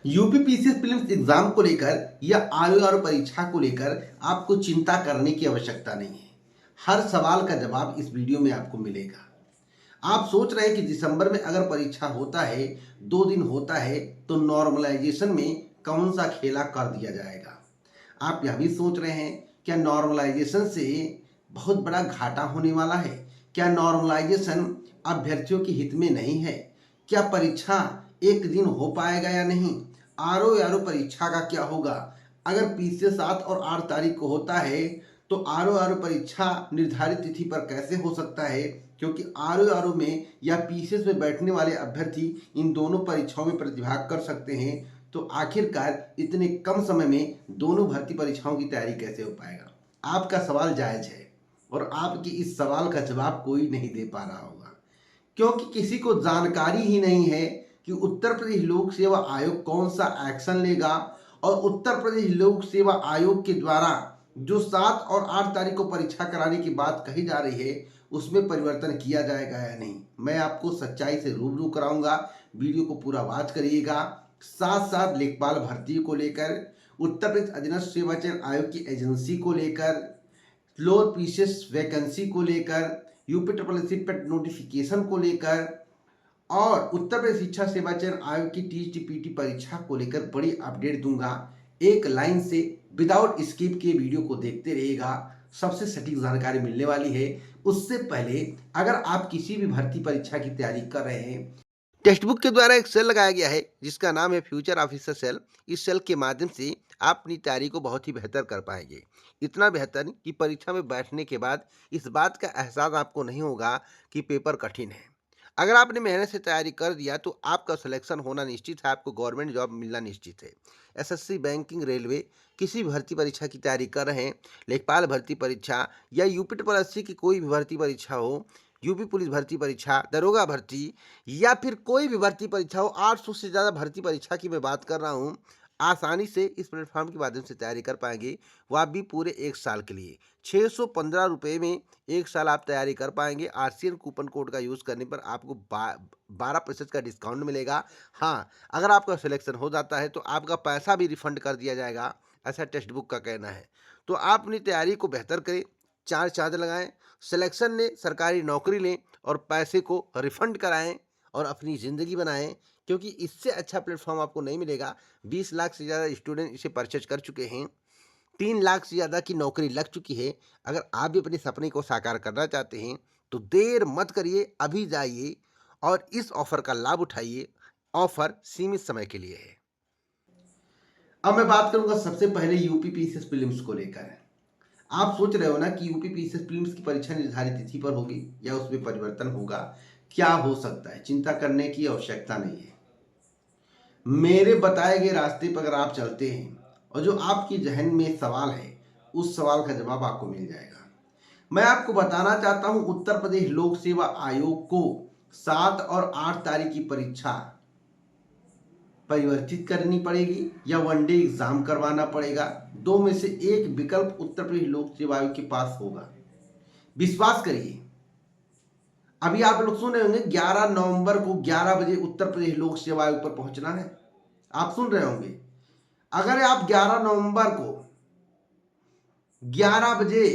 UP PCS prelims exam को लेकर या आरओआर परीक्षा को लेकर आपको चिंता करने की आवश्यकता नहीं है। हर सवाल का जवाब इस वीडियो में आपको मिलेगा। आप सोच रहे हैं कि दिसंबर में अगर परीक्षा होता है, 2 दिन होता है, तो नॉर्मलाइजेशन में कौन सा खेला कर दिया जाएगा। आप यह भी सोच रहे हैं क्या नॉर्मलाइजेशन से बहुत बड़ा घाटा होने वाला है। क्या नॉर्मलाइजेशन अभ्यर्थियों के हित में नहीं है। क्या परीक्षा एक दिन हो पाएगा या नहीं। आरओ परीक्षा का क्या होगा। अगर पीसीएस 7 और 8 तारीख को होता है तो आरओ परीक्षा निर्धारित तिथि पर कैसे हो सकता है, क्योंकि आरओ में या पीसीएस में बैठने वाले अभ्यर्थी इन दोनों परीक्षाओं में प्रतिभाग कर सकते हैं। तो आखिरकार इतने कम समय में दोनों भर्ती परीक्षाओं की तैयारी कैसे हो पाएगा। आपका सवाल जायज है और आपके इस सवाल का जवाब कोई नहीं दे पा रहा होगा, क्योंकि किसी को जानकारी ही नहीं है कि उत्तर प्रदेश लोक सेवा आयोग कौन सा एक्शन लेगा और उत्तर प्रदेश लोक सेवा आयोग के द्वारा जो 7 और 8 तारीख को परीक्षा कराने की बात कही जा रही है उसमें परिवर्तन किया जाएगा या नहीं। मैं आपको सच्चाई से रूबरू कराऊंगा। वीडियो को पूरा वॉच करिएगा। साथ साथ लेखपाल भर्ती को लेकर, उत्तर प्रदेश अधीनस्थ सेवा चयन आयोग की एजेंसी को लेकर, फ्लोर पीसीएस वैकेंसी को लेकर, यूपी ट्रिपल एससी पेट नोटिफिकेशन को लेकर और उत्तर प्रदेश शिक्षा सेवा चयन आयोग की टीजीटी परीक्षा को लेकर बड़ी अपडेट दूंगा। एक लाइन से विदाउट स्किप के वीडियो को देखते रहिएगा, सबसे सटीक जानकारी मिलने वाली है। उससे पहले अगर आप किसी भी भर्ती परीक्षा की तैयारी कर रहे हैं, टेक्स्ट बुक के द्वारा एक सेल लगाया गया है जिसका नाम है फ्यूचर ऑफिसर सेल। इस सेल के माध्यम से आप अपनी तैयारी को बहुत ही बेहतर कर पाएंगे। इतना बेहतर कि परीक्षा में बैठने के बाद इस बात का एहसास आपको नहीं होगा कि पेपर कठिन है। अगर आपने मेहनत से तैयारी कर दिया तो आपका सिलेक्शन होना निश्चित है, आपको गवर्नमेंट जॉब मिलना निश्चित है। एसएससी, बैंकिंग, रेलवे, किसी भी भर्ती परीक्षा की तैयारी कर रहे हैं, लेखपाल भर्ती परीक्षा या यूपी ट्रिपल एससी की कोई भी भर्ती परीक्षा हो, यूपी पुलिस भर्ती परीक्षा, दरोगा भर्ती या फिर कोई भी भर्ती परीक्षा हो, 800 से ज़्यादा भर्ती परीक्षा की मैं बात कर रहा हूँ, आसानी से इस प्लेटफॉर्म के माध्यम से तैयारी कर पाएंगे। वह भी पूरे 1 साल के लिए 615 रुपये में 1 साल आप तैयारी कर पाएंगे। आरसीएन कूपन कोड का यूज़ करने पर आपको 12% का डिस्काउंट मिलेगा। हाँ, अगर आपका सिलेक्शन हो जाता है तो आपका पैसा भी रिफंड कर दिया जाएगा, ऐसा टेक्स्ट बुक का कहना है। तो आप अपनी तैयारी को बेहतर करें, 4 चाँद लगाएं, सिलेक्शन लें, सरकारी नौकरी लें और पैसे को रिफंड कराएं और अपनी ज़िंदगी बनाएं, क्योंकि इससे अच्छा प्लेटफॉर्म आपको नहीं मिलेगा। 20 लाख से ज़्यादा स्टूडेंट इसे परचेज कर चुके हैं, 3 लाख से ज़्यादा की नौकरी लग चुकी है। अगर आप भी अपने सपने को साकार करना चाहते हैं तो देर मत करिए, अभी जाइए और इस ऑफर का लाभ उठाइए। ऑफर सीमित समय के लिए है। अब मैं बात करूंगा सबसे पहले यूपी पीसीएस प्रीलिम्स को लेकर। आप सोच रहे हो ना कि यूपी पीसीएस प्रीलिम्स की परीक्षा निर्धारित तिथि पर होगी या उसमें परिवर्तन होगा, क्या हो सकता है। चिंता करने की आवश्यकता नहीं है। मेरे बताए गए रास्ते पर अगर आप चलते हैं और जो आपकी जहन में सवाल है उस सवाल का जवाब आपको मिल जाएगा। मैं आपको बताना चाहता हूं, उत्तर प्रदेश लोक सेवा आयोग को 7 और 8 तारीख की परीक्षा परिवर्तित करनी पड़ेगी या वनडे एग्जाम करवाना पड़ेगा। दो में से एक विकल्प उत्तर प्रदेश लोक सेवा आयोग के पास होगा। विश्वास करिए, अभी आप लोग सुन रहे होंगे 11 नवंबर को 11 बजे उत्तर प्रदेश लोक सेवा आयोग पर पहुंचना है। आप सुन रहे होंगे, अगर आप 11 नवंबर को 11 बजे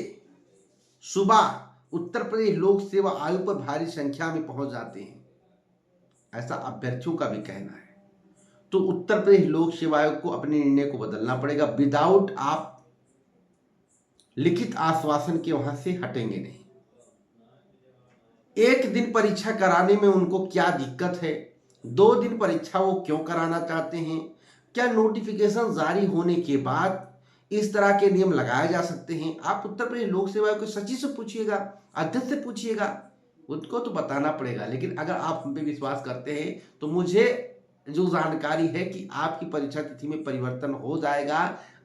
सुबह उत्तर प्रदेश लोक सेवा आयोग पर भारी संख्या में पहुंच जाते हैं, ऐसा अभ्यर्थियों का भी कहना है, तो उत्तर प्रदेश लोक सेवा आयोग को अपने निर्णय को बदलना पड़ेगा। विदाउट आप लिखित आश्वासन के वहां से हटेंगे नहीं। एक दिन परीक्षा कराने में उनको क्या दिक्कत है, 2 दिन परीक्षा वो क्यों कराना चाहते हैं, क्या नोटिफिकेशन जारी होने के बाद इस तरह के नियम लगाए जा सकते हैं। आप उत्तर प्रदेश लोक सेवा आयोग के सचिव से पूछिएगा, अध्यक्ष से पूछिएगा, उनको तो बताना पड़ेगा। लेकिन अगर आप हम पे विश्वास करते हैं तो मुझे जो जानकारी है कि आपकी परीक्षा तिथि में परिवर्तन हो जाएगा,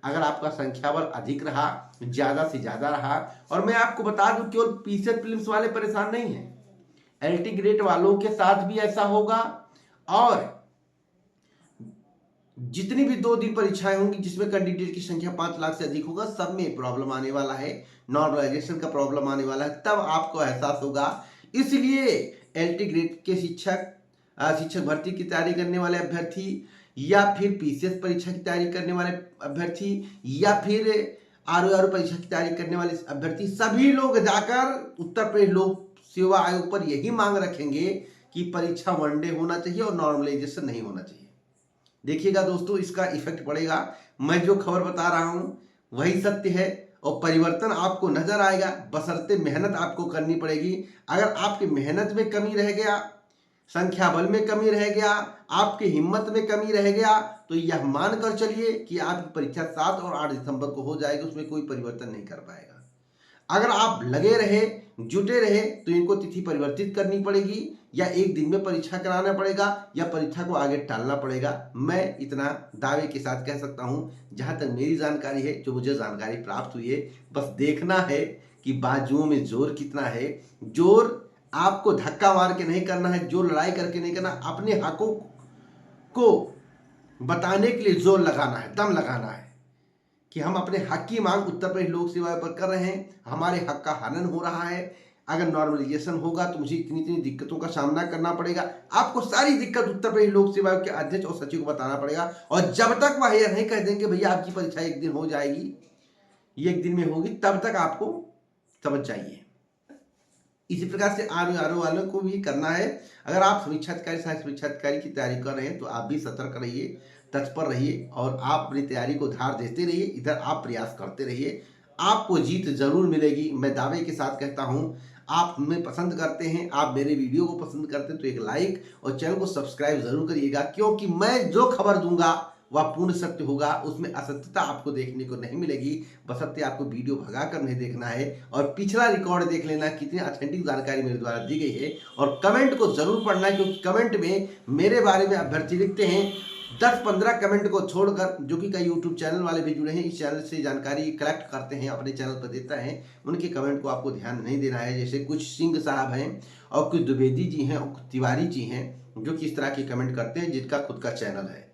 अगर आपका संख्याबल अधिक रहा, ज्यादा से ज्यादा रहा। और मैं आपको बता दूं, केवल पीसीएस प्रीलिम्स वाले परेशान नहीं है, एलटी ग्रेड वालों के साथ भी ऐसा होगा। और जितनी भी 2 दिन परीक्षाएं होंगी जिसमें कैंडिडेट की संख्या 5 लाख से अधिक होगा, सब में प्रॉब्लम आने वाला है, नॉर्मलाइजेशन का प्रॉब्लम आने वाला है, तब आपको एहसास होगा। इसलिए एलटी ग्रेड के शिक्षक भर्ती की तैयारी करने वाले अभ्यर्थी या फिर पीसीएस परीक्षा की तैयारी करने वाले अभ्यर्थी या फिर आरओ परीक्षा की तैयारी करने वाले अभ्यर्थी, सभी लोग जाकर उत्तर प्रदेश लोक सेवा आयोग पर यही मांग रखेंगे कि परीक्षा वनडे होना चाहिए और नॉर्मलाइजेशन नहीं होना चाहिए। देखिएगा दोस्तों, इसका इफेक्ट पड़ेगा। मैं जो खबर बता रहा हूं वही सत्य है और परिवर्तन आपको नजर आएगा, बशर्ते मेहनत आपको करनी पड़ेगी। अगर आपकी मेहनत में कमी रह गया, संख्या बल में कमी रह गया, आपकी हिम्मत में कमी रह गया, तो यह मानकर चलिए कि आपकी परीक्षा 7 और 8 दिसंबर को हो जाएगी, उसमें कोई परिवर्तन नहीं कर पाएगा। अगर आप लगे रहे, जुटे रहे, तो इनको तिथि परिवर्तित करनी पड़ेगी या एक दिन में परीक्षा कराना पड़ेगा या परीक्षा को आगे टालना पड़ेगा। मैं इतना दावे के साथ कह सकता हूं, जहां तक मेरी जानकारी है, जो मुझे जानकारी प्राप्त हुई है। बस देखना है कि बाजुओं में जोर कितना है। जोर आपको धक्का मार के नहीं करना है, जोर लड़ाई करके नहीं करना, अपने हकों को बताने के लिए जोर लगाना है, दम लगाना है कि हम अपने हक की मांग उत्तर प्रदेश लोक सेवा पर कर रहे हैं, हमारे हक का हनन हो रहा है। अगर नॉर्मलाइजेशन होगा तो मुझे इतनी इतनी दिक्कतों का सामना करना पड़ेगा। आपको सारी दिक्कत उत्तर प्रदेश लोक सेवा के अध्यक्ष और सचिव को बताना पड़ेगा। और जब तक वह यह नहीं कह देंगे भैया आपकी परीक्षा एक दिन हो जाएगी, ये एक दिन में होगी, तब तक आपको समझ जाइए। इसी प्रकार से आरओ वालों को भी करना है। अगर आप समीक्षा अधिकारी, सहायक समीक्षा अधिकारी की तैयारी कर रहे हैं तो आप भी सतर्क रहिए, तत्पर रहिए और आप अपनी तैयारी को धार देते रहिए। इधर आप प्रयास करते रहिए, आपको जीत जरूर मिलेगी। मैं दावे के साथ कहता हूं, आप हमें पसंद करते हैं, आप मेरे वीडियो को पसंद करते हैं तो एक लाइक और चैनल को सब्सक्राइब जरूर करिएगा, क्योंकि मैं जो खबर दूंगा वह पूर्ण सत्य होगा, उसमें असत्यता आपको देखने को नहीं मिलेगी। बशर्ते आपको वीडियो भगा कर नहीं देखना है और पिछला रिकॉर्ड देख लेना, कितनी ऑथेंटिक जानकारी मेरे द्वारा दी गई है। और कमेंट को जरूर पढ़ना है, क्योंकि कमेंट में मेरे बारे में अभ्यर्थी लिखते हैं 10-15 कमेंट को छोड़कर, जो कि कई यूट्यूब चैनल वाले भी जुड़े हैं, इस चैनल से जानकारी कलेक्ट करते हैं, अपने चैनल पर देता है, उनके कमेंट को आपको ध्यान नहीं देना है। जैसे कुछ सिंह साहब हैं और कुछ द्विवेदी जी हैं और कुछ तिवारी जी हैं, जो कि इस तरह के कमेंट करते हैं, जिनका खुद का चैनल है,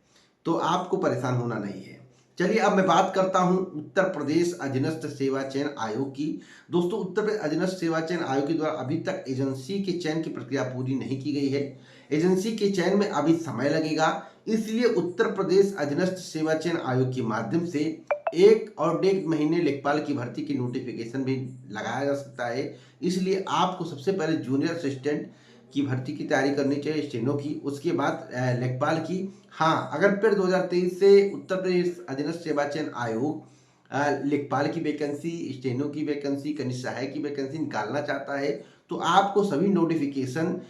तो आपको परेशान होना नहीं है। चलिए अब मैं बात करता हूं उत्तर प्रदेश अधीनस्थ सेवा चयन आयोग की। दोस्तों, उत्तर प्रदेश अधीनस्थ सेवा चयन आयोग के द्वारा अभी तक एजेंसी के चयन की प्रक्रिया पूरी नहीं की गई है। एजेंसी के चयन में अभी समय लगेगा, इसलिए उत्तर प्रदेश अधीनस्थ सेवा चयन आयोग के माध्यम से 1 और 1.5 महीने लेखपाल की भर्ती की नोटिफिकेशन भी लगाया जा सकता है। इसलिए आपको सबसे पहले जूनियर असिस्टेंट की भर्ती की तैयारी करनी चाहिए, स्टेनो की, उसके बाद लेखपाल की। हाँ, अगर फिर 2023 से उत्तर प्रदेश अधीनस्थ सेवा चयन आयोग लेखपाल की वैकेंसी, स्टेनो की वैकेंसी, कनिष्ठ सहायक की वैकेंसी निकालना चाहता है, तो आपको सभी नोटिफिकेशन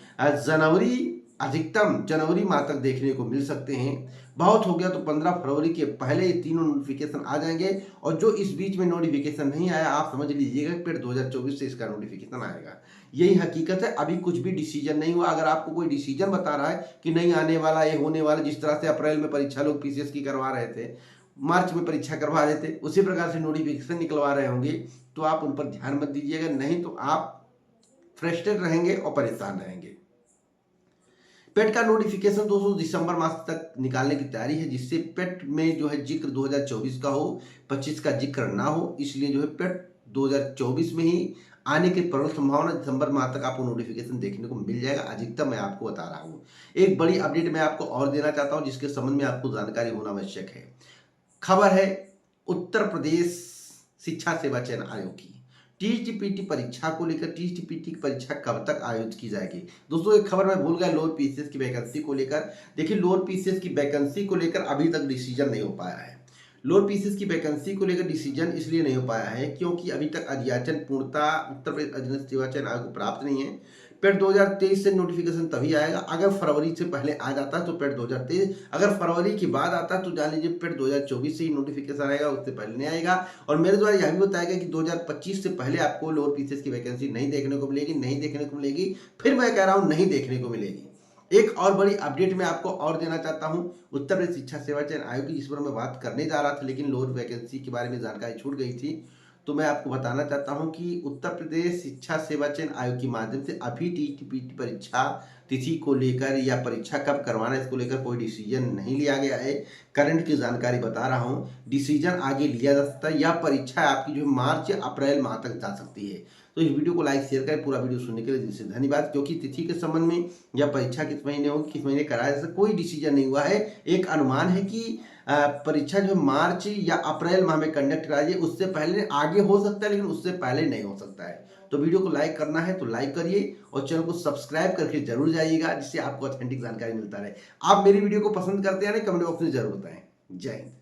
अधिकतम जनवरी माह तक देखने को मिल सकते हैं। बहुत हो गया तो 15 फरवरी के पहले ये तीनों नोटिफिकेशन आ जाएंगे। और जो इस बीच में नोटिफिकेशन नहीं आया, आप समझ लीजिएगा फिर 2024 से इसका नोटिफिकेशन आएगा। यही हकीकत है। अभी कुछ भी डिसीजन नहीं हुआ। अगर आपको कोई डिसीजन बता रहा है कि नहीं आने वाला, ये होने वाला, जिस तरह से अप्रैल में परीक्षा लोग पीसीएस की करवा रहे थे, मार्च में परीक्षा करवा रहे थे, उसी प्रकार से नोटिफिकेशन निकलवा रहे होंगे, तो आप उन पर ध्यान मत दीजिएगा, नहीं तो आप फ्रस्ट्रेट रहेंगे और परेशान रहेंगे। पेट का नोटिफिकेशन दोस्तों दिसंबर मास तक निकालने की तैयारी है, जिससे पेट में जो है जिक्र 2024 का हो, 25 का जिक्र ना हो। इसलिए जो है पेट 2024 में ही आने की प्रबल संभावना, दिसंबर माह तक आपको नोटिफिकेशन देखने को मिल जाएगा। अधिकतम मैं आपको बता रहा हूँ। एक बड़ी अपडेट मैं आपको और देना चाहता हूँ, जिसके संबंध में आपको जानकारी होना आवश्यक है। खबर है उत्तर प्रदेश शिक्षा सेवा चयन आयोग की टीजीपीटी परीक्षा को लेकर। टीजीपीटी की परीक्षा कब तक आयोजित की जाएगी? दोस्तों, एक खबर मैं भूल गया लोअर पीसीएस की वैकेंसी को लेकर। देखिए, लोअर पीसीएस की वैकेंसी को लेकर अभी तक डिसीजन नहीं हो पाया है। लोअर पीसीएस की वैकेंसी को लेकर डिसीजन इसलिए नहीं हो पाया है क्योंकि अभी तक अध्याचन पूर्णता उत्तर प्रदेश अधीनस्थ सेवा चयन आयोग को प्राप्त नहीं है। पेट 2023 से नोटिफिकेशन तभी आएगा। अगर फरवरी से पहले आ जाता है तो पेट 2023, अगर फरवरी के बाद आता है तो जान लीजिए पेट 2024 से ही नोटिफिकेशन आएगा, उससे पहले नहीं आएगा। और मेरे द्वारा यह भी बताया गया कि 2025 से पहले आपको लोअर पीसीएस की वैकेंसी नहीं देखने को मिलेगी, नहीं देखने को मिलेगी। फिर मैं कह रहा हूँ नहीं देखने को मिलेगी। एक और बड़ी अपडेट मैं आपको और देना चाहता हूं उत्तर प्रदेश शिक्षा सेवा चयन आयोग की, जिस पर मैं बात करने जा रहा था, लेकिन लोअर वैकेंसी के बारे में जानकारी छूट गई थी। तो मैं आपको बताना चाहता हूं कि उत्तर प्रदेश शिक्षा सेवा चयन आयोग के माध्यम से अभी टीजीपीटी परीक्षा तिथि को लेकर या परीक्षा कब करवाना है इसको लेकर कोई डिसीजन नहीं लिया गया है। करंट की जानकारी बता रहा हूं, डिसीजन आगे लिया जा सकता है या परीक्षा आपकी जो मार्च या अप्रैल माह तक जा सकती है। तो इस वीडियो को लाइक शेयर करें। पूरा वीडियो सुनने के लिए दिल से धन्यवाद। क्योंकि तिथि के संबंध में या परीक्षा किस महीने होगी, किस महीने कराया, जैसे कोई डिसीजन नहीं हुआ है। एक अनुमान है कि परीक्षा जो मार्च या अप्रैल माह में कंडक्ट कराई जाए, उससे पहले आगे हो सकता है लेकिन उससे पहले नहीं हो सकता है। तो वीडियो को लाइक करना है तो लाइक करिए और चैनल को सब्सक्राइब करके जरूर जाइएगा, जिससे आपको ऑथेंटिक जानकारी मिलता रहे। आप मेरी वीडियो को पसंद करते हैं ना, कमेंट बॉक्स में जरूर बताएं। जय हिंद।